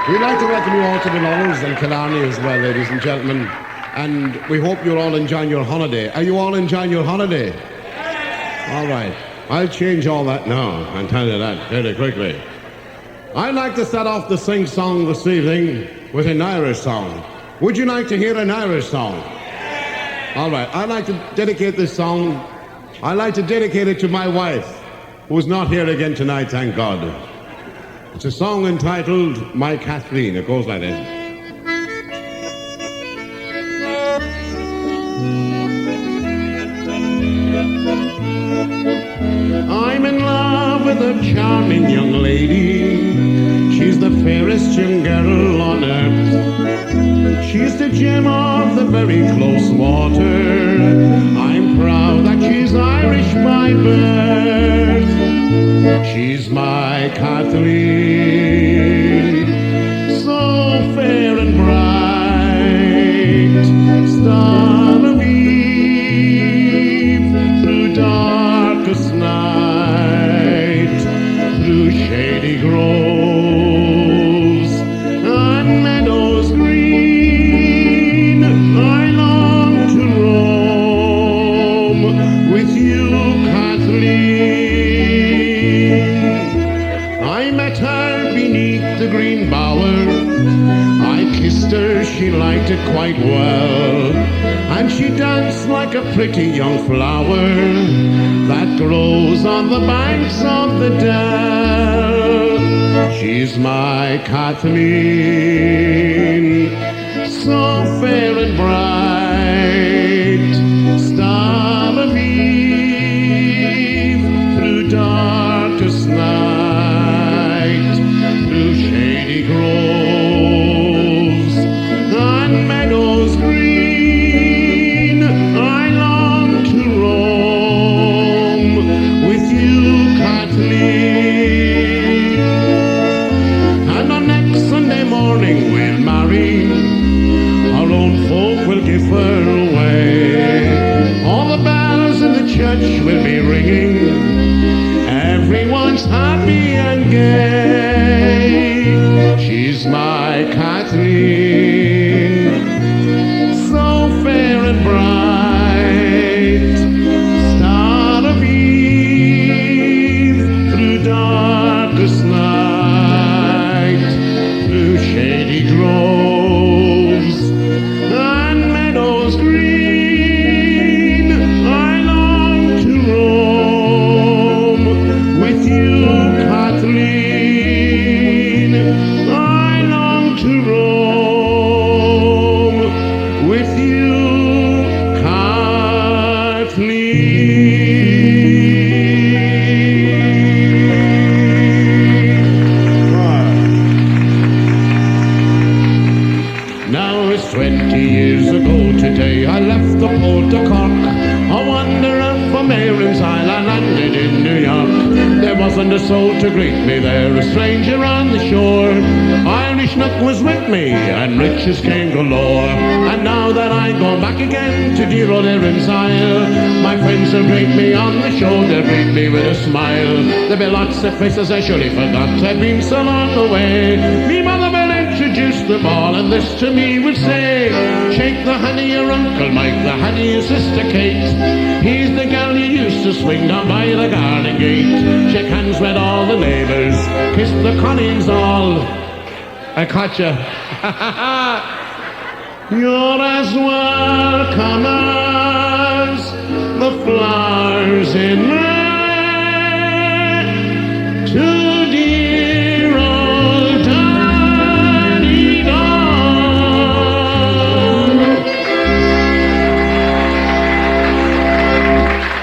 We'd like to welcome you all to the Laurels and Killarney as well, ladies and gentlemen. And we hope you're all enjoying your holiday. Are you all enjoying your holiday? All right. I'll change all that now and tell you that very quickly. I'd like to start off the sing-song this evening with an Irish song. Would you like to hear an Irish song? All right. I'd like to dedicate this song. I'd like to dedicate it to my wife, who's not here again tonight, thank God. It's a song entitled My Kathleen. It goes like this. I'm in love with a charming young lady. She's the fairest young girl on earth. She's the gem of the very close water. I'm proud that she's Irish by birth. She's my Kathleen, so fair and bright, star of eve, through darkest night, through shady groves and meadows green, I long to roam with you, Kathleen. I met her beneath the green bower. I kissed her, she liked it quite well, and she danced like a pretty young flower that grows on the banks of the dell. She's my Kathleen, so fair and bright, star of eve, through darkest night, through shady groves and meadows green, I long to roam with you, Kathleen. And on next Sunday morning we'll marry, our own folk will give her away. All the bells in the church will be ringing, everyone's happy and gay. She's my Kathleen, so fair and bright, star of eve, through darkest night, through shady groves and meadows green, I long to roam with you, Kathleen. I long to roam with you, Kathleen. Now it's 20 years ago today I left the port of Cork, a wanderer from Erin's Isle. I landed in New York. There wasn't a soul to greet me there, a stranger on the shore. Irish Nook was with me, and riches came galore. And now that I go back again to dear old Erin's Isle, my friends will greet me on the shore, they'll greet me with a smile. There'll be lots of faces I surely forgot, I've been so long away. Me mother will introduce them all, and this to me would say, shake the hand of your Uncle Mike, the hand of your sister Kate. He's the gal you used to swing down by the garden gate. Shake hands with all the neighbours, kiss the colleagues all. I caught you. You're as welcome as the flowers in May to dear old Daddy Dog.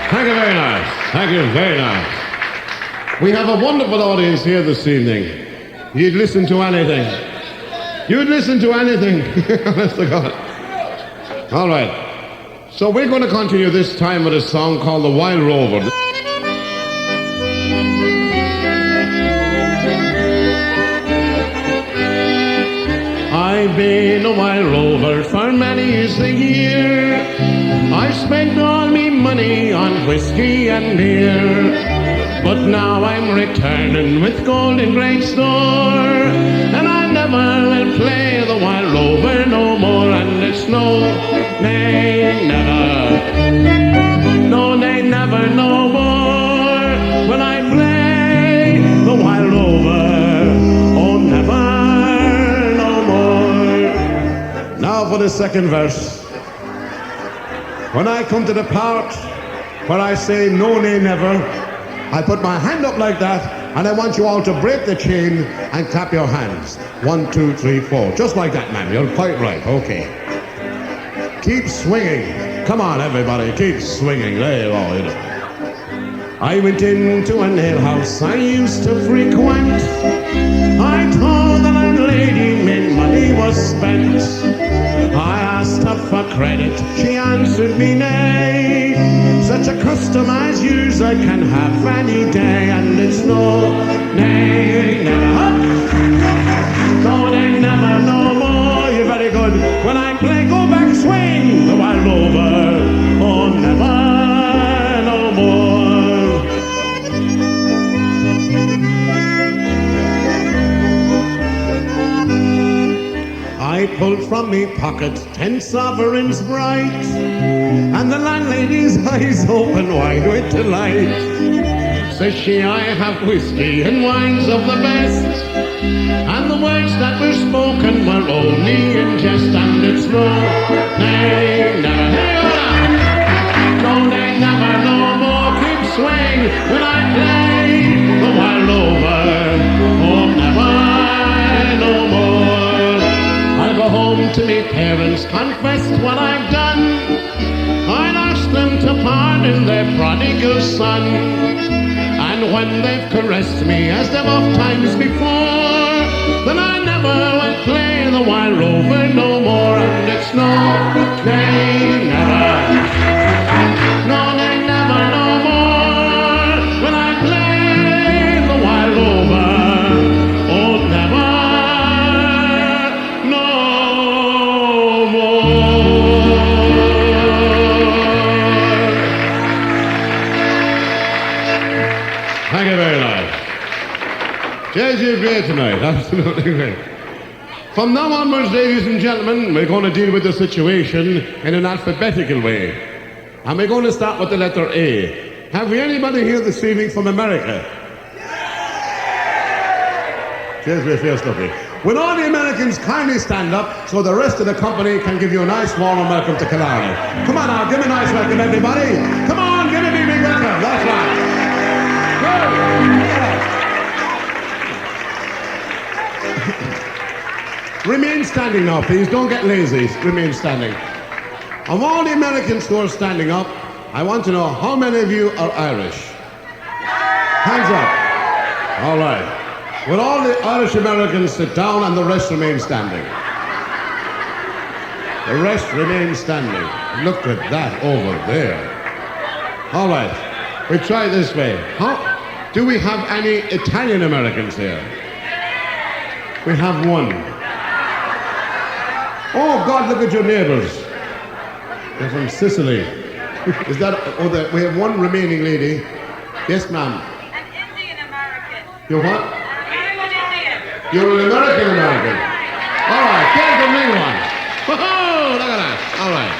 Thank you very nice. Thank you very nice. We have a wonderful audience here this evening. You'd listen to anything. You'd listen to anything. Honest to God. All right. So we're going to continue this time with a song called The Wild Rover. I've been a wild rover for many years a year. I've spent all me money on whiskey and beer. But now I'm returning with gold in great store, and I'll never never will play the wild rover no more, and it's no, nay, never. No, nay, never, no more will I play the wild rover. Oh, never, no more. Now for the second verse. When I come to the part where I say no, nay, never, I put my hand up like that, and I want you all to break the chain and clap your hands. 1, 2, 3, 4. Just like that, man. You're quite right. Okay. Keep swinging. Come on, everybody. Keep swinging. There you go. I went into an alehouse I used to frequent. I told the landlady my money was spent. I asked her for credit. She answered me nay. Such a custom as yours I can have any day, and it's no, nay, never. No, nay, never, no more. You're very good. When I play go back swing, the wild rover. Oh, never, no more. I pulled from me pocket 10 sovereigns bright, and the landlady's eyes open wide with delight. Says she, I have whiskey and wines of the best, and the words that were spoken were only in jest, and it's no, nay, never, no, nay, never, no more. Keep swing when I play the wild rover. Oh, never, no more. I'll go home to me parents, confess what I've done. I'll ask them to pardon their prodigal son. And when they've caressed me as they've oft times before, then I never will play the wild rover no more. And it's no, nay, never. No, nay, never, no more will I play the wild rover. Oh, never, no more. Thank you very much. Yes, you're great tonight. Absolutely great. From now onwards, ladies and gentlemen, we're going to deal with the situation in an alphabetical way. And we're going to start with the letter A. Have we anybody here this evening from America? Yes, we're first lucky. Will all the Americans kindly stand up so the rest of the company can give you a nice warm welcome to Killarney? Come on now, give me a nice welcome, everybody. Come on, give me a big welcome. That's right. Remain standing now, please. Don't get lazy. Remain standing. Of all the Americans who are standing up, I want to know how many of you are Irish? Hands up. All right. Will all the Irish Americans sit down and the rest remain standing? The rest remain standing. Look at that over there. All right. We try this way. Do we have any Italian Americans here? We have one. Oh, God, look at your neighbors. They're from Sicily. Is that, we have one remaining lady. Yes, ma'am. An Indian American. You're what? I'm an Indian. You're an American American. All right, there's the main one. Whoa, look at that. All right.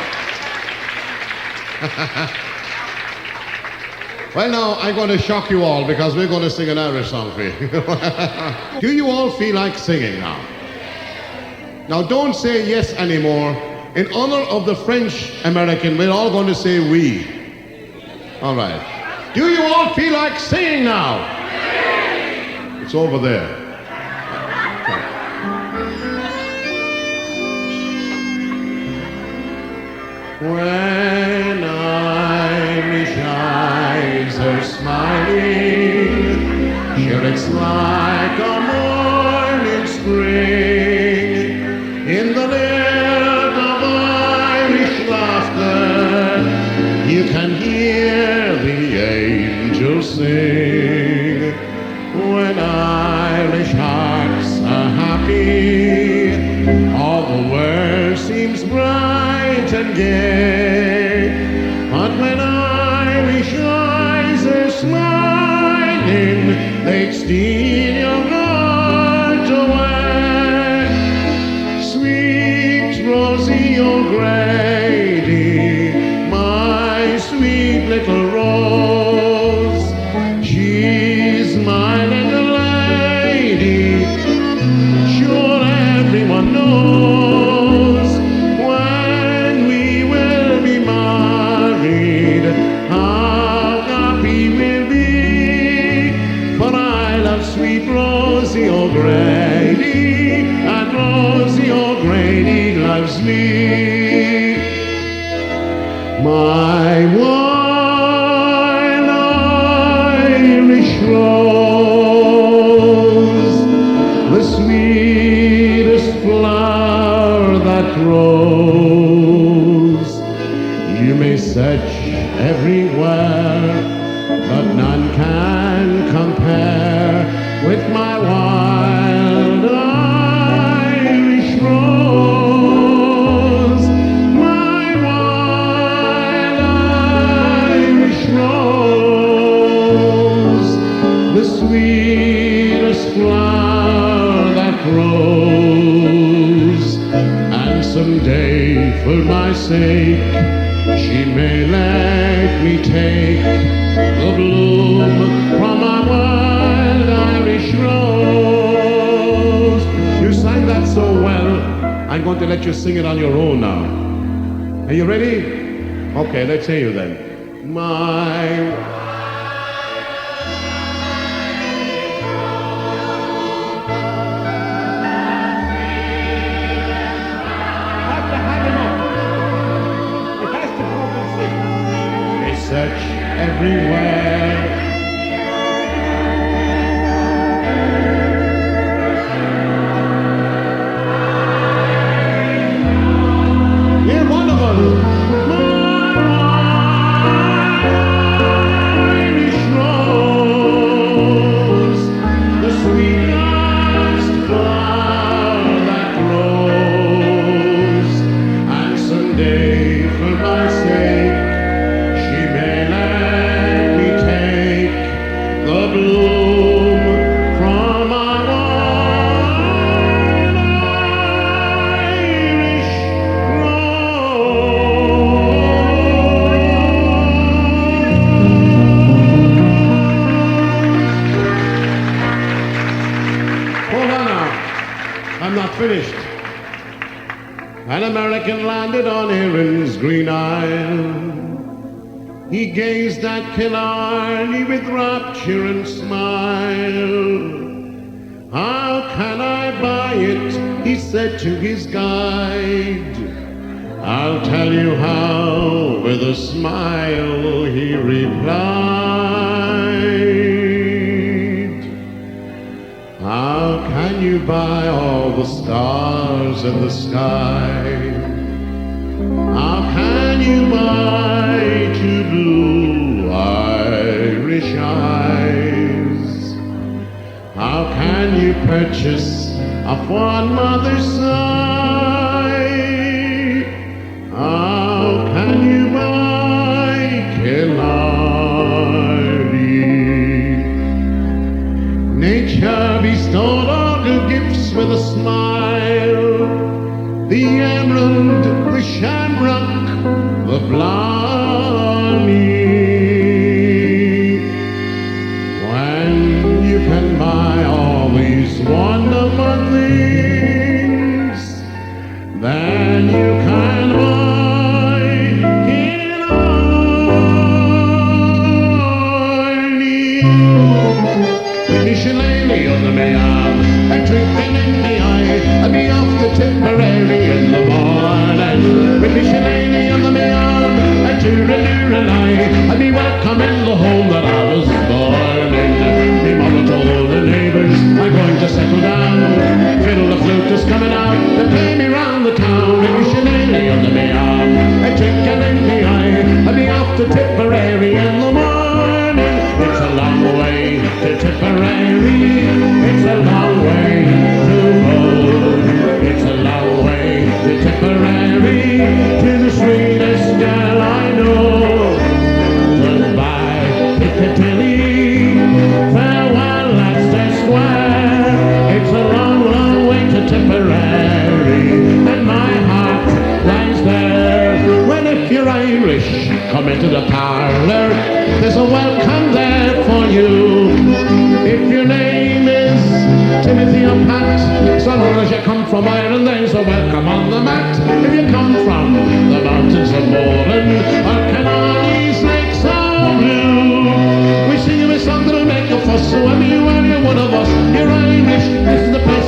Well, now, I'm going to shock you all because we're going to sing an Irish song for you. Do you all feel like singing now? Now, don't say yes anymore. In honor of the French American, we're all going to say oui. All right. Do you all feel like singing now? It's over there. When Irish eyes are smiling, sure it's like a morning spring. In the lilt of Irish laughter, you can hear the angels sing. When Irish hearts are happy, all the world seems bright and gay. But when Irish eyes are smiling, they steal your heart away. Rosie O'Grady, and Rosie O'Grady loves me. My wild Irish rose, the sweetest flower that grows. You may search everywhere, but none can compare with my wild Irish rose. My wild Irish rose, the sweetest flower that grows. And someday, for my sake, she may let me take the bloom from my wild Irish rose. You sang that so well, I'm going to let you sing it on your own now. Are you ready? Okay, let's hear you then. My search everywhere. You're wonderful. My Irish rose, the sweetest flower that grows. And someday, for my sake, the bloom from my wild Irish rose. Hold on now, I'm not finished. An American landed on Erin's Green Isle. He gazed at Killarney with rapture and smile. How can I buy it? He said to his guide. I'll tell you how, with a smile he replied. How can you buy all the stars in the sky? How can you buy two blue Irish eyes? How can you purchase a fond mother's sigh? How can you buy Killarney? Nature bestowed all good gifts with a smile. The emerald, the shamrock, the blarney. When you can buy all these wonderful things, then you can buy Killarney. With the shillelagh on the mare, a twinkling in the eye, I'll be off to Tipperary in the morning. With the shillelagh on the mare, a tooraloo-lie, I'll be welcome in the home that I was born in. Me mother told the neighbours I'm going to settle down. Fiddle the flute is coming out to play me round the town. With the shillelagh on the mare, a twinkle in the eye, I'll be off to Tipperary in the morning. It's a long way to Tipperary, it's a long way to go. It's a long way to Tipperary, to the sweetest girl I know. Goodbye, Piccadilly, farewell, Leicester Square. It's a long, long way to Tipperary, and my heart lies there. Well, if you're Irish, come into the parlour, there's a welcome there for you. If your name is Timothy or Pat, so long as you come from Ireland, there's a welcome on the mat. If you come from the mountains of Moreland or Killarney's lakes are blue, we sing you a song that'll make a fuss. So whether you are one of us, you're Irish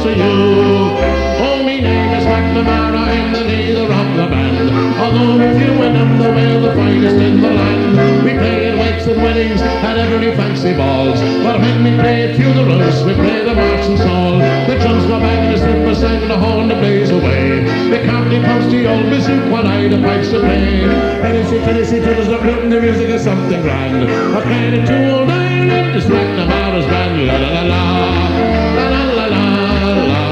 to you. Oh, me name is McNamara, I'm the leader of the band. Although with you and I'm the way the finest in the land. We play at wakes and weddings and every fancy balls. But when we play at funerals, we play the march and all. The drums go bang, the slipper sang, the horn to blaze away. The company pumps the old music while I the pipes to play. Tennessee, to the flute and the music is something grand. I played it 209 and it's McNamara's band. La la la la, la la la la la la.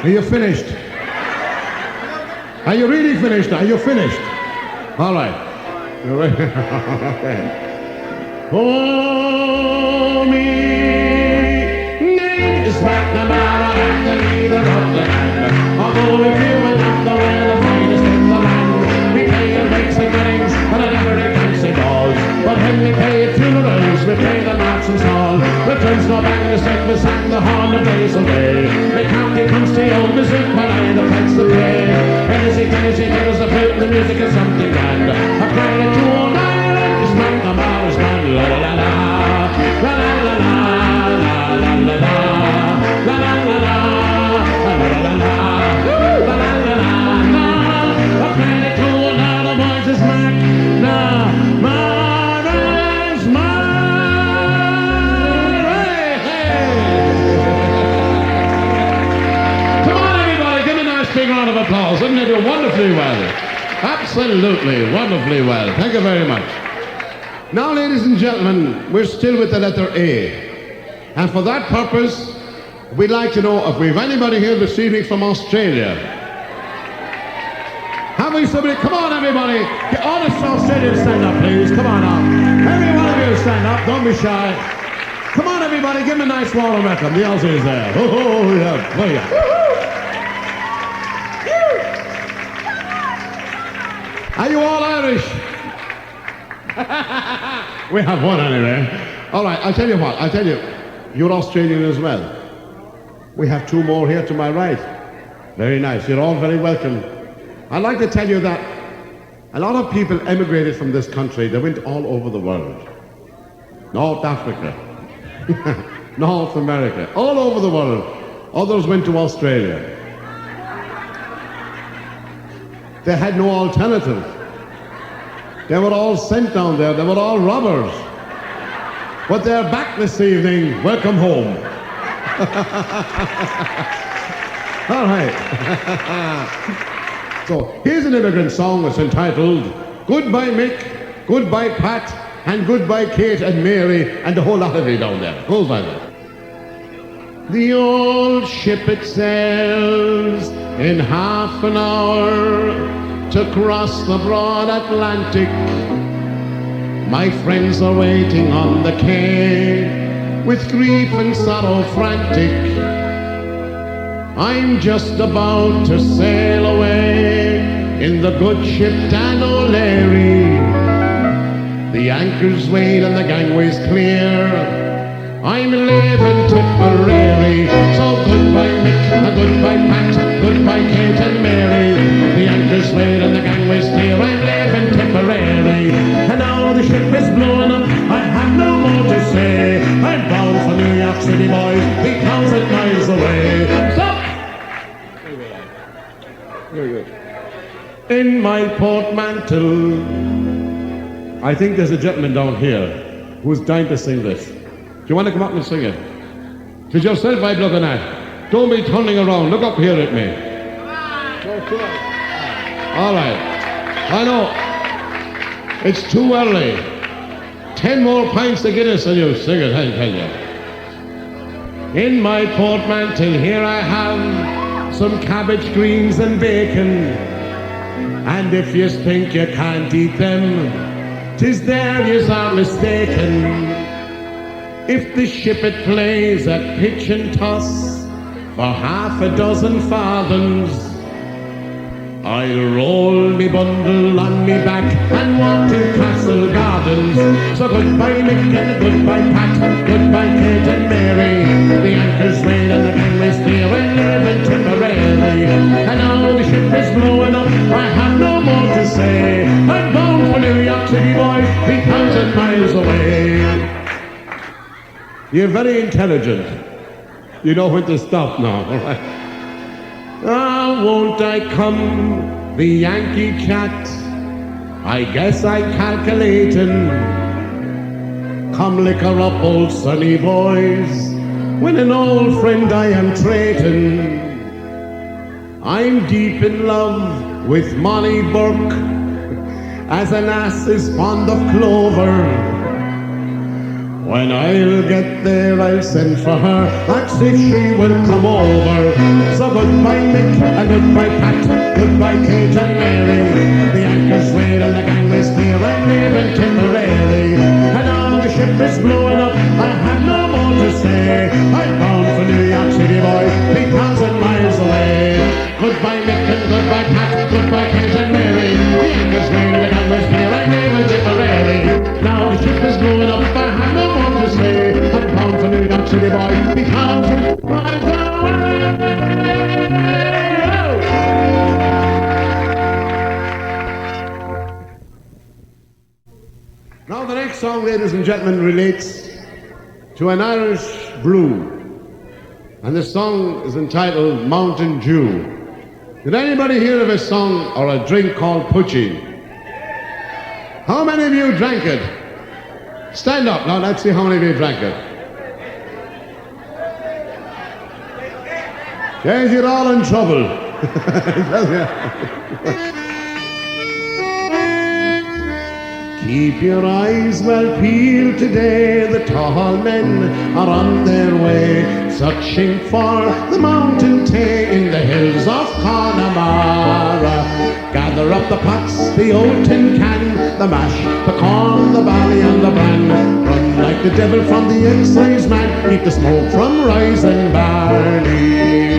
Are you finished? Are you really finished? Are you finished? All right. You're ready? Okay. Oh, me name is McNamara, I'm the leader of the band. Although if you and I'm the way the finest in the land. We play at wakes and weddings and at every fancy balls. But when we play at funerals, we play the march and all. The drums go bang, the cymbals sang, the horn the blaze away. The county comes to old music while I the pipes to play. Tennessee, tells the flute, the music is something grand. I play at 209, it's McNamara's band. La la la la, la la la la, la la la la, la la la la, la la la la, la la la la. I play at 209, the boys is McNamara's big round of applause. Didn't they do wonderfully well? Absolutely, wonderfully well. Thank you very much. Now, ladies and gentlemen, we're still with the letter A. And for that purpose, we'd like to know if we have anybody here this evening from Australia. Have we somebody? Come on, everybody. All the Australians stand up, please. Come on now. Every one of you stand up. Don't be shy. Come on, everybody. Give them a nice warm welcome. The Aussies there. Oh, yeah. Oh, yeah. Are you all Irish? We have one anyway. All right, I'll tell you what. I'll tell you, you're Australian as well. We have two more here to my right. Very nice. You're all very welcome. I'd like to tell you that a lot of people emigrated from this country. They went all over the world. North Africa, North America, all over the world. Others went to Australia. They had no alternative. They were all sent down there. They were all robbers. But they're back this evening. Welcome home. All right. So here's an immigrant song that's entitled Goodbye Mick, Goodbye Pat, and Goodbye Kate and Mary, and the whole lot of you down there. Goes by that. The old ship it sails in half an hour to cross the broad Atlantic. My friends are waiting on the quay with grief and sorrow frantic. I'm just about to sail away in the good ship Dan O'Leary. The anchors weighed and the gangway's clear. I'm leaving Tipperary. So goodbye Mick and goodbye Pat, goodbye Kate and Mary. The anchors weighed and the gangway's clear. I'm leaving Tipperary. And now the ship is blowing up, I have no more to say. I'm bound for New York City, boys, 3,000 miles away. Stop! Very good. In my portmanteau, I think there's a gentleman down here who's dying to sing this. Do you want to come up and sing it? It's yourself I'm looking at. Don't be turning around. Look up here at me. All right. I know. It's too early. 10 more pints of Guinness and you sing it, I tell you. In my portmanteau here I have some cabbage, greens and bacon. And if you think you can't eat them, 'tis there yous are mistaken. If the ship it plays at pitch and toss for half a dozen fathoms, I'll roll me bundle on me back and walk to Castle Gardens. So goodbye Mick and goodbye Pat, goodbye Kate and Mary. The anchor's weighed and the gangway's clear and live in Tipperary. And now the ship is blowing up, I have no more to say. You're very intelligent. You know when to stop now, all right? Ah, won't I come, the Yankee cat? I guess I calculatin'. Come liquor up, old sunny boys, when an old friend I am trading. I'm deep in love with Molly Burke, as an ass is fond of clover. When I'll get there, I'll send for her, ask if she will come over. So goodbye Mick, and goodbye Pat, goodbye Kate and Mary. The anchor's weighed and the gangway's clear, I'm leaving Tipperary. And now the ship is blowing up, I have no more to say. I'm bound for New York City, boy, 3,000 miles away. Goodbye Mick and goodbye Pat, goodbye Kate and Mary. The anchor's weighed and the gangway's clear, I'm leaving Tipperary. Now the ship is blowing up, I have no more to say. I'm bound for New York City, boy, 3,000 miles away. Now the next song, ladies and gentlemen, relates to an Irish brew. And the song is entitled Mountain Dew. Did anybody hear of a song or a drink called Pucci? How many of you drank it? Stand up now, let's see how many of you drank it. Yes, you're all in trouble. Keep your eyes well peeled today, the tall men are on their way, searching for the mountain tay in the hills of Connemara. Gather up the pots, the old tin can, the mash, the corn, the barley and the bran. Run like the devil from the excise man, keep the smoke from rising barley.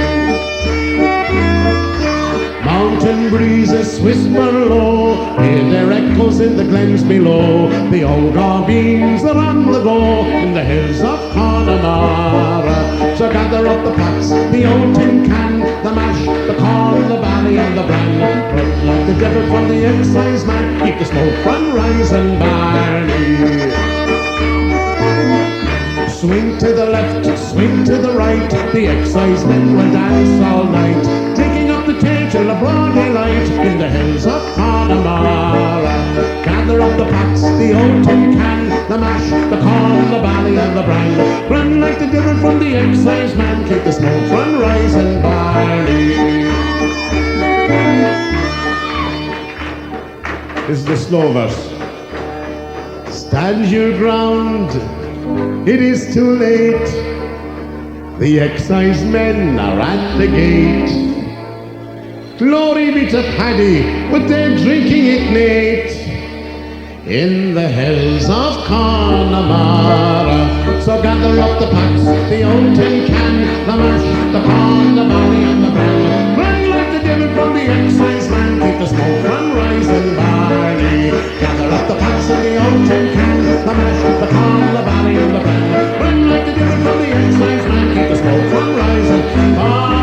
Mountain breezes whisper low, hear their echoes in the glens below. The old beans are on the go in the hills of Connemara. So gather up the pots, the old tin can, the mash, the corn, the barley and the bran. Run like the devil from the excise man, keep the smoke from rising barley. Swing to the left, swing to the right, the excise men will dance all night, drinking up the tea till the broad daylight in the hills of Connemara. Gather up the pots, the old tin can, the mash, the corn, the barley and the bran. Run like the devil from the excise man, keep the smoke from rising barley. This is the slow verse. Stand your ground, it is too late. The excise men are at the gate. Glory be to Paddy, but they're drinking it late in the hills of Connemara. So gather up the pots, the old tin can, the mash, the corn, the barley and the bran. Run like the devil from the excise man, keep the smoke from rising barley. Gather up the pots and the old tin can, the mash, the corn, the barley and the bran. Run like the devil from the excise man, keep the smoke from rising barley.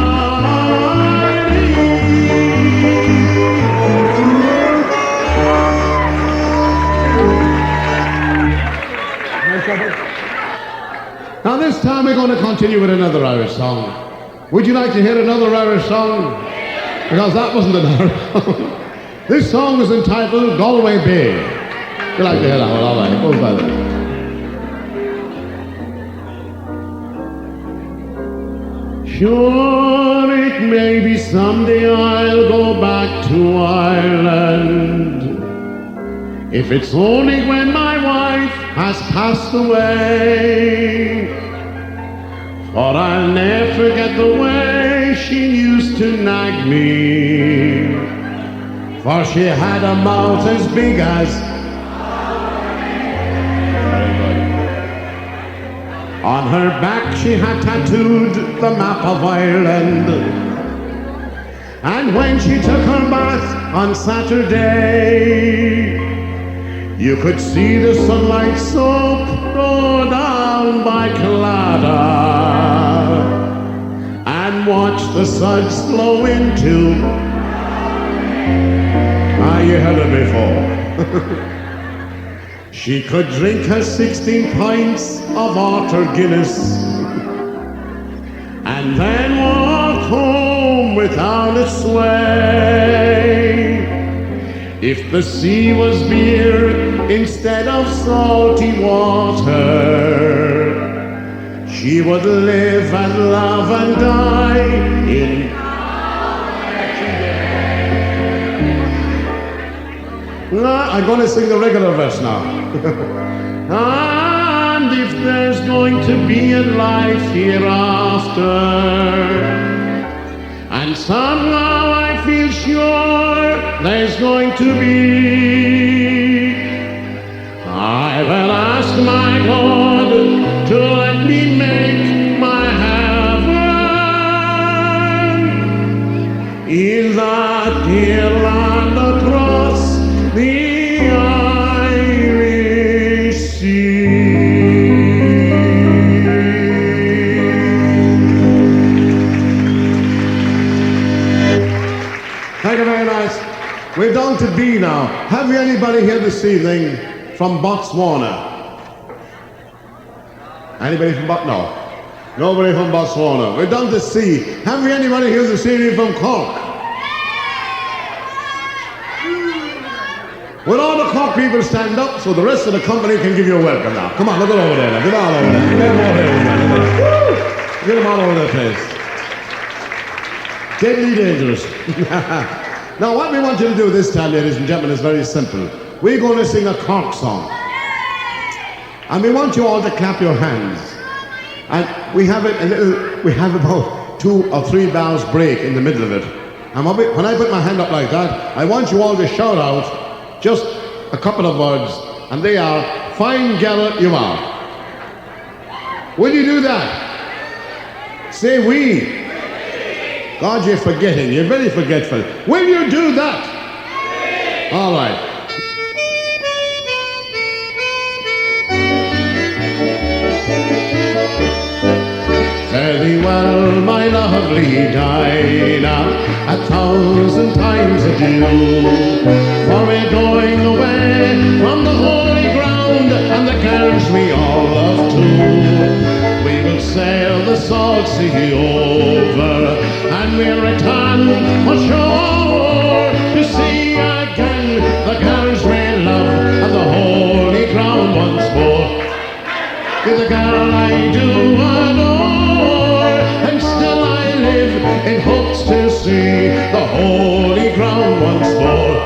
Now this time we're going to continue with another Irish song. Would you like to hear another Irish song? Because that wasn't an Irish song. This song is entitled Galway Bay. Would you like to hear that one? All right, it goes by that. Sure, it may be someday I'll go back to Ireland, if it's only when my wife has passed away. For I'll never forget the way she used to nag me, for she had a mouth as big as... On her back she had tattooed the map of Ireland, and when she took her bath on Saturday, you could see the sunlight soap go down by Claddagh and watch the suds flow into... Ah, you heard it before. She could drink her 16 pints of water Guinness and then walk home without a sway. If the sea was beer instead of salty water, she would live and love and die in. I'm going to sing the regular verse now. And if there's going to be a life hereafter, and somehow I feel sure there's going to be, I will ask my God to let me make my heaven in that dear land across the Irish Sea. Thank you very much. We're down to B now. Have we anybody here this evening from Botswana? Anybody from Botswana? No. Nobody from Botswana. We're down to C. Have we anybody here this evening from Cork? Will all the Cork people stand up so the rest of the company can give you a welcome now? Come on, look it over there. Get all over there. Get them all over there. Get them all over the place. Deadly dangerous. Now, what we want you to do this time, ladies and gentlemen, is very simple. We're going to sing a Cork song. And we want you all to clap your hands. And we have about 2 or 3 bars break in the middle of it. And when I put my hand up like that, I want you all to shout out just a couple of words, and they are, "Fine gal you are." Will you do that? Say we. God, you're forgetting. You're very forgetful. Will you do that? All right. Fare thee well, my lovely Dinah, 1,000 times adieu. For we're going away from the holy ground, and the girls we all love too. We will sail the salt sea over, and we'll return for shore to see again the girls we love and the holy ground once more. You're the girl I do adore, and still I live in hopes to see the holy ground once more.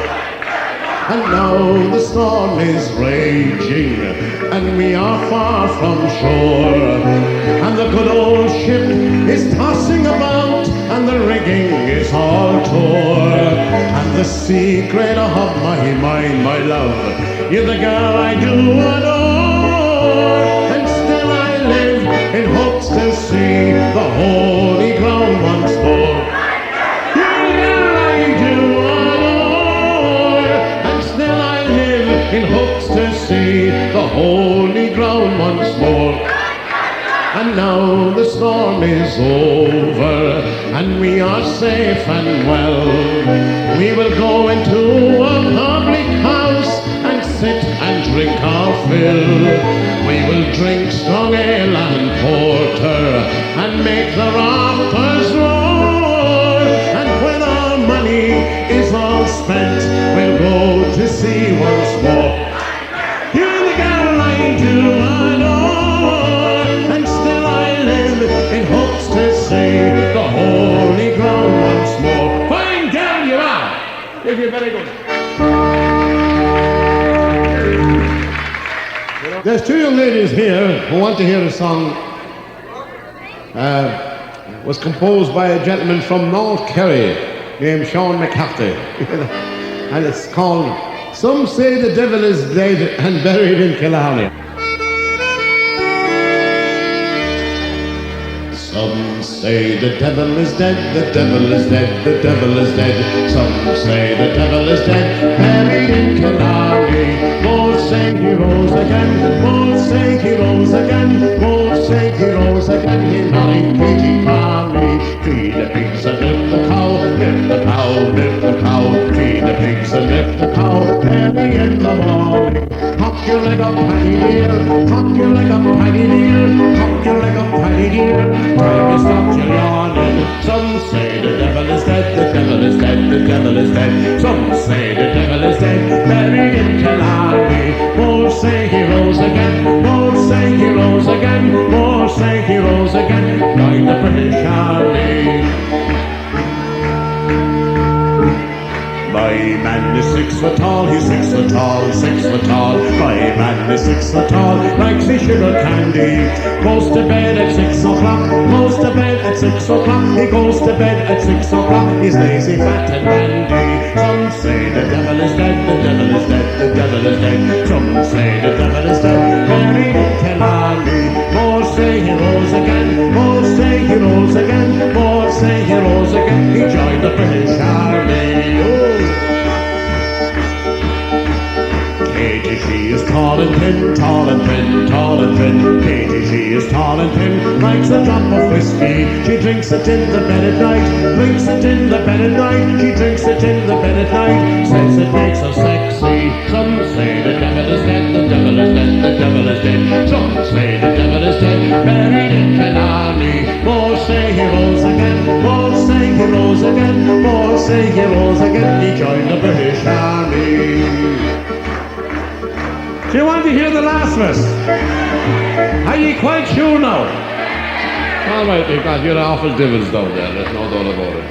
And now the storm is raging, and we are far from shore, and the good old ship is tossing about, and the rigging is all tore. And the secret of my mind, my love, you're the girl I do adore, and still I live in hopes to see the holy ground once more. You're the girl I do adore, and still I live in hopes to see the holy ground once more. And now the storm is over, and we are safe and well. We will go into a public house and sit and drink our fill. We will drink strong ale and porter, and make the rafters roar. And when our money is all spent, we'll go to sea once more. You're the girl I do adore, and still I live in hopes to see the holy ground once more. Fine girl you are! Thank you, very good. There's 2 young ladies here who want to hear a song. Was composed by a gentleman from North Kerry named Sean McCarthy. And it's called "Some Say the Devil is Dead and Buried in Killarney." Some say the devil is dead, the devil is dead, the devil is dead. Some say the devil is dead, buried in Killarney. Both say he rose again, both say he rose again, both say he rose again. He's not in Katie Carney. Feed the pigs and milk the cow, milk the cow, milk the cow. Feed the pigs and milk the cow, early in the morning. Hop Cock your leg up, Paddy dear. Cock your leg up, Paddy dear. Cock your leg up, Paddy dear. Time you stop your yawning. Some say the devil is dead, the devil is dead, the devil is dead. Some say the devil is dead, buried in Killarney. More say he rose again, more say he rose again, more say he rose again. Joined the British Army. My man is 6 foot tall, he's 6 foot tall, 6 foot tall. My man is 6 foot tall, likes his sugar candy. Goes to bed at 6 o'clock, goes to bed at 6 o'clock. He goes to bed at 6 o'clock, he's lazy, fat and randy. Some say the devil is dead, the devil is dead, the devil is dead. Some say the devil is dead, buried in Killarney. More say he rose again, more say he rose again, more say he rose again. He joined the British Army. Katie, she is tall and thin, tall and thin, tall and thin. Katie, she is tall and thin, likes a drop of whiskey. She drinks it in the bed at night, drinks it in the bed at night. She drinks it in the bed at night, says it makes her sexy. Some say the devil is dead, the devil is dead, the devil is dead. Some say the devil is dead, buried in Killarney. More say he rose again, more say he rose again, more say he rose again. He joined the British Army. Do you want to hear the last verse? Are you quite sure now? All right, because you're awful devils down there, there's no doubt about it.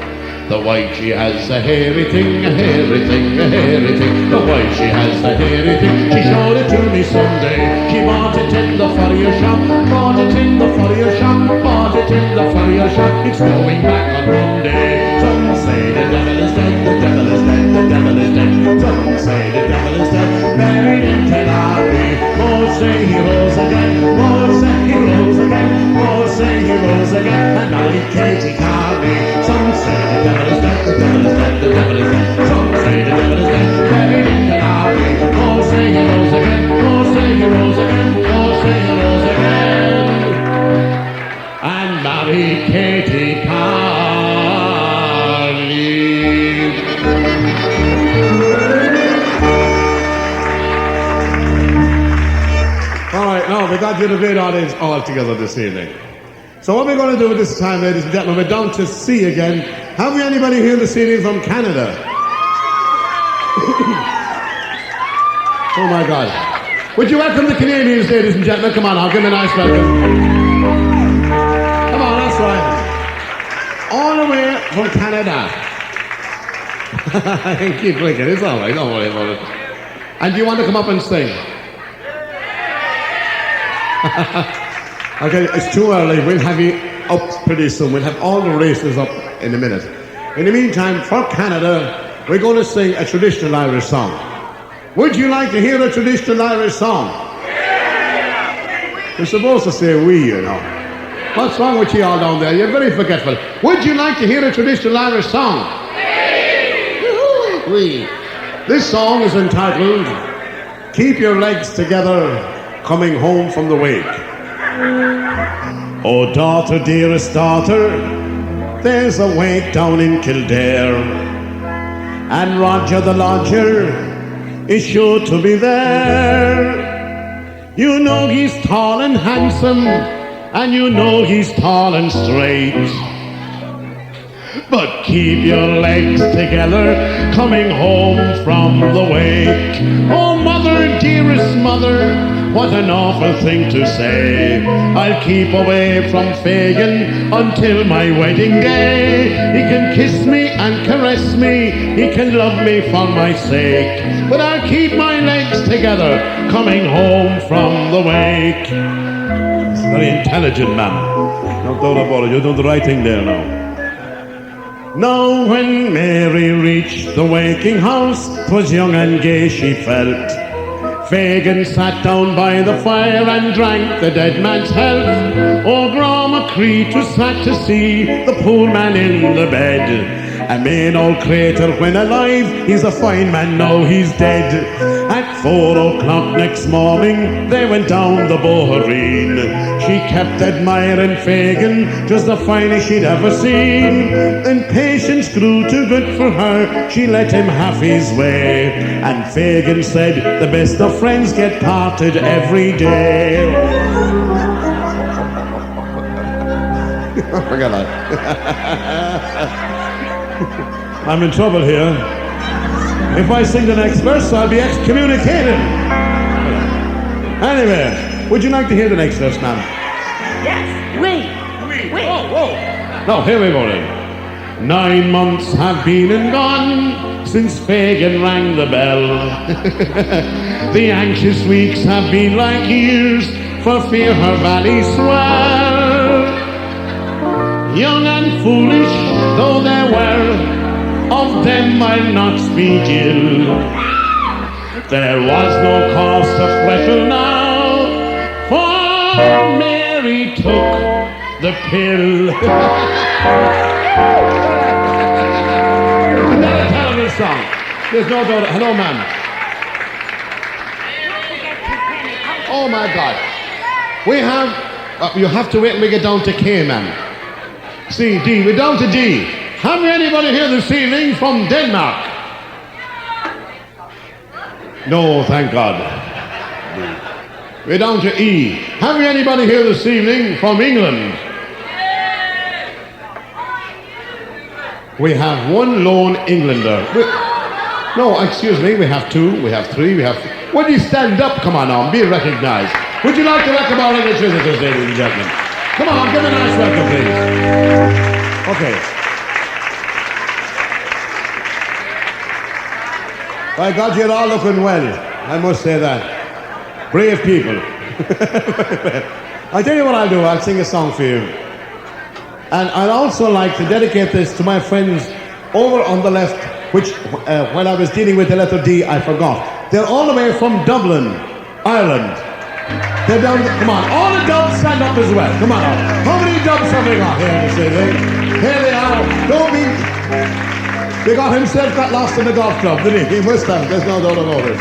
The white she has a hairy thing, a hairy thing, a hairy thing. The white she has a hairy thing. She showed it to me someday. She bought it in the furrier shop, bought it in the furrier shop, bought it in the furrier shop. It's going back on Monday. Some say the devil is dead, the devil is dead, the devil is dead. Some say the devil is dead, buried in Killarney. More say he rose again, more say he rose again, more say he rose again. And I Katie Carney. Some say the devil is dead, the devil is dead, the devil is dead. Some say the devil is dead, buried in Killarney. More say he rose again, more say he rose again, more say he rose again. And marry Katie Carney. Alright, now we got you the great audience all together this evening. So what we're going to do this time, ladies and gentlemen, we're down to C again. Have we anybody here this evening from Canada? Oh my God. Would you welcome the Canadians, ladies and gentlemen? Come on, I'll give them a nice welcome. Come on, that's right. All the way from Canada. I can keep drinking, it's all right, don't worry about it. And do you want to come up and sing? Okay, it's too early. We'll have you up pretty soon. We'll have all the races up in a minute. In the meantime, for Canada, we're going to sing a traditional Irish song. Would you like to hear a traditional Irish song? We're supposed to say we, you know. What's wrong with you all down there? You're very forgetful. Would you like to hear a traditional Irish song? We. This song is entitled Keep Your Legs Together, Coming Home from the Wake. Oh daughter, dearest daughter, there's a wake down in Kildare, and Roger the lodger is sure to be there. You know he's tall and handsome, and you know he's tall and straight. But keep your legs together, coming home from the wake. Oh mother, dearest mother, what an awful thing to say. I'll keep away from Fagin until my wedding day. He can kiss me and caress me, he can love me for my sake, but I'll keep my legs together, coming home from the wake. It's very intelligent, man. No doubt about it, you're doing the right thing there now. Now when Mary reached the waking house, 'twas young and gay she felt. Fagin sat down by the fire and drank the dead man's health. Oh, Gra McCree, 'twas sad to see the poor man in the bed. A main old crater when alive, he's a fine man, now he's dead. At 4 o'clock next morning, they went down the Bohereen. She kept admiring Fagin, just the finest she'd ever seen. Then patience grew too good for her, she let him have his way. And Fagin said, the best of friends get parted every day. Forget that. I'm in trouble here. If I sing the next verse, I'll be excommunicated. Anyway, would you like to hear the next verse, ma'am? Yes, we. Whoa. No, here we go then. 9 months have been and gone since Fagin rang the bell. The anxious weeks have been like years for fear her valley swell. Young and foolish though they were, of them I'll not speak ill. There was no cause to frettle now, for Mary took the pill. Another terrible song. There's no doubt. Hello, ma'am. Oh my God. We have. You have to wait till we get down to K, ma'am. C, D. We're down to D. Have we anybody here this evening from Denmark? No, thank God. We're down to E. Have we anybody here this evening from England? We have one lone Englander. No, excuse me, we have 2, we have 3, we have... Would you stand up? Come on now, be recognized. Would you like to welcome our English visitors, ladies and gentlemen? Come on, give a nice welcome, please. Okay. By God, you're all looking well. I must say that. Brave people. I'll tell you what I'll do. I'll sing a song for you. And I'd also like to dedicate this to my friends over on the left, which when I was dealing with the letter D, I forgot. They're all the way from Dublin, Ireland. They're down, come on, all the dubs stand up as well. Come on out. How many dubs have we got here this evening? Here they are. Don't be... They got himself got lost in the golf club, didn't he? He must have, there's no doubt about it.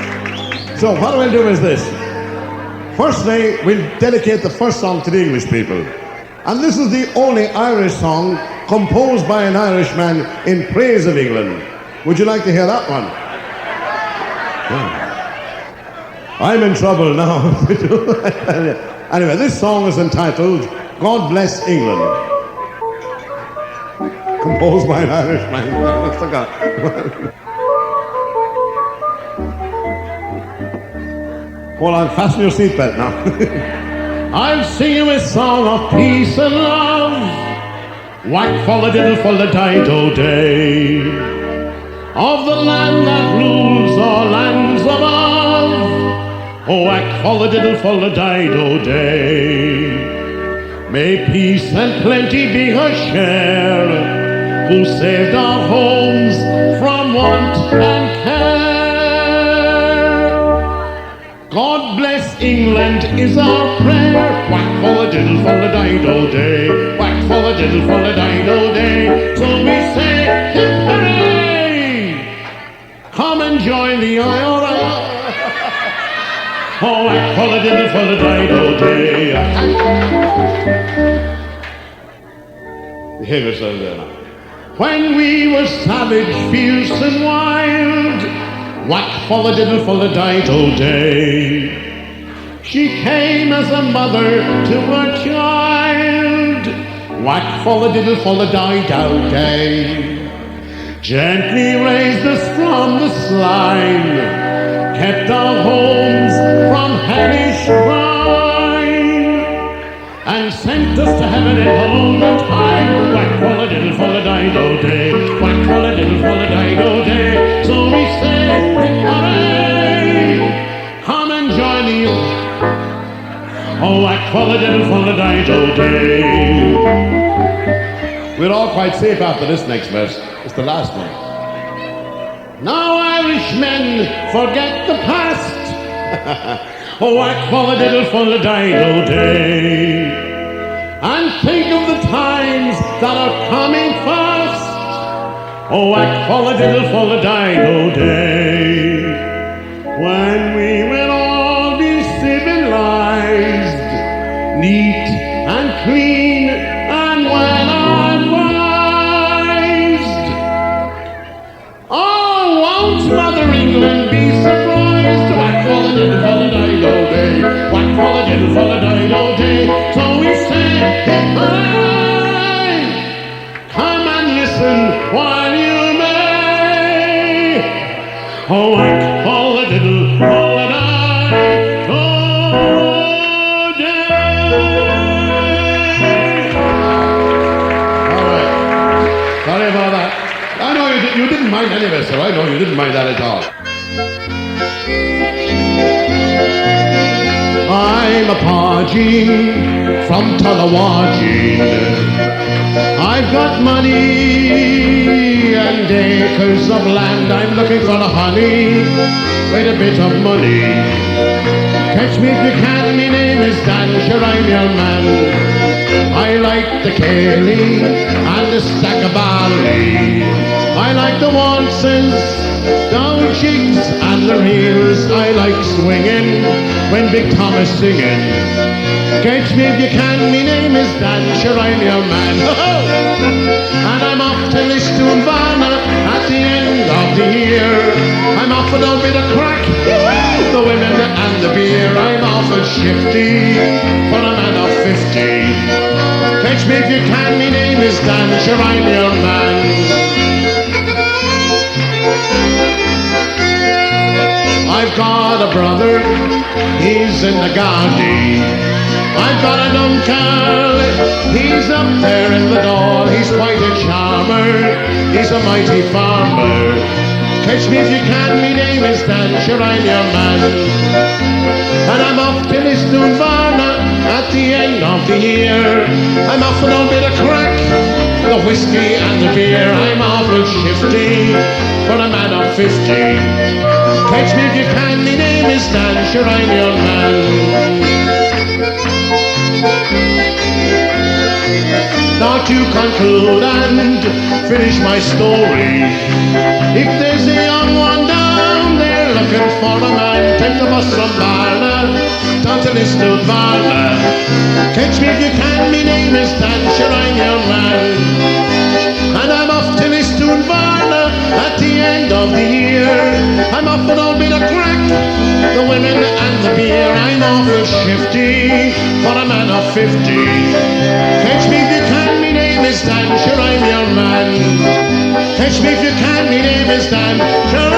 So what we'll do is this. Firstly, we'll dedicate the first song to the English people. And this is the only Irish song composed by an Irishman in praise of England. Would you like to hear that one? Yeah. I'm in trouble now. Anyway, this song is entitled God Bless England. Composed by an Irishman. Hold on, fasten your seatbelt now. I'll sing you a song of peace and love. Whack for the diddle for the dido day. Of the land that rules all lands above. Oh, whack for the diddle for the dido day. May peace and plenty be her share, who saved our homes from want and care. God bless England is our prayer. Whack for the diddle for the dido day. Whack for the diddle for the dido day. So we say, hip hooray! Come and join the IRA. Oh, whack for the diddle for the dido day. Behave yourself there now. When we were savage, fierce and wild, whack for the diddle for the dido day. She came as a mother to her child. Whack for the diddle for the dido day. Gently raised us from the slime, kept our homes from hellish crime, and sent us to heaven in her own time. Whack for the diddle for the dido day. Whack for the diddle for the dido day. So we say, hooray! Come and join me. Oh, whack for the diddle for the dido day. We're all quite safe after this next verse. It's the last one. Now Irishmen, forget the past. Oh, whack for the diddle for the dido day. And think of the times that are coming fast. Oh, whack for the diddle for the dido day. When we all a diddle, all a die, oh, all right. Sorry about that. I know you didn't mind any of it, sir. I know you didn't mind that at all. I'm a Pajeen from Tullawageen. I've got money and acres of land. I'm looking for the honey with a bit of money. Catch me if you can, my name is Dan, sure I'm your man. I like the Cayley and the sack of barley. I like the waltzes, down jigs and the reels. I like swinging when Big Tom is singing. Catch me if you can, my name is Dan, sure I'm your man. And I'm off to Lisdoonvarna at the end of the year. I'm offered a bit of crack, the women and the beer. I'm offered shifty for a man of 50. Catch me if you can, my name is Dan, sure I'm your man. I've got a brother, he's in the Gardaí. I've got an uncle, he's up there in the door. He's quite a charmer, he's a mighty farmer. Catch me if you can, my name is Dan, sure I'm your man. And I'm off to Lisdoonvarna at the end of the year. I'm offered a bit of crack, the whiskey and the beer. I'm offered shifty for a man of 50. Catch me if you can, my name is Dan, sure I'm your man. Now to conclude and finish my story, if there's a young one down there looking for a man, take the bus from Byrne down to Lisdoonvarna. Catch me if you can, my name is Dan, sure I'm your man. And I'm off to Lisdoonvarna at the end of the year. I'm offered a bit of crack, the women and the beer. I'm offered shifty for a man of 50. Catch me if you can, my name is Dan, sure I'm your man. Catch me if you can, my name is Dan, sure